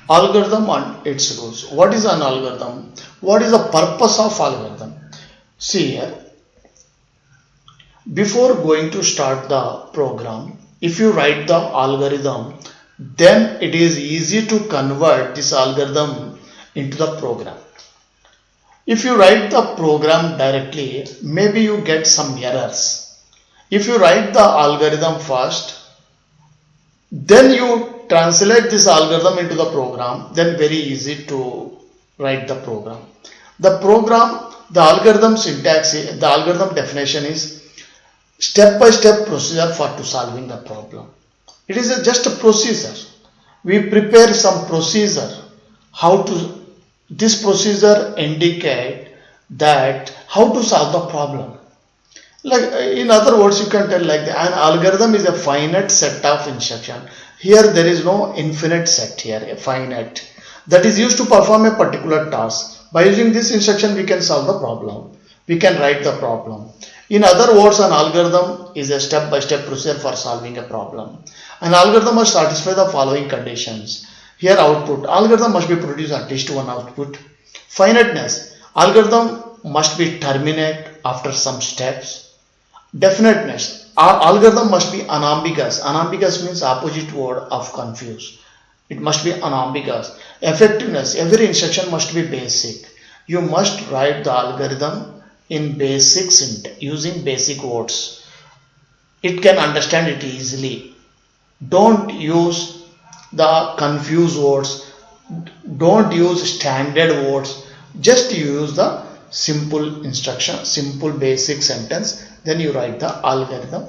Algorithm and its rules. What is an algorithm? What is the purpose of algorithm? See here, before going to start the program, if you write the algorithm, then it is easy to convert this algorithm into the program. If you write the program directly, maybe you get some errors. If you write the algorithm first, then you translate this algorithm into the program, then very easy to write the program. The algorithm syntax, the algorithm definition is step-by-step procedure for to solving the problem. It is just a procedure. We prepare some procedure. How to this procedure indicate that how to solve the problem. Like in other words, you can tell like an algorithm is a finite set of instruction. Here there is no infinite set here, a finite that is used to perform a particular task. By using this instruction, we can solve the problem. We can write the problem. In other words, an algorithm is a step-by-step procedure for solving a problem. An algorithm must satisfy the following conditions. Here output, algorithm must be produce at least one output. Finiteness, algorithm must be terminate after some steps. Definiteness, our algorithm must be unambiguous. Unambiguous means opposite word of confuse. It must be unambiguous. Effectiveness, every instruction must be basic. You must write the algorithm in basics using basic words. It can understand it easily. Don't use the confused words. Don't use standard words. Just use the simple instruction, simple basic sentence. Then you write the algorithm.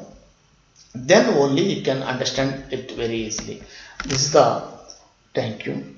Then only you can understand it very easily. This is the thank you.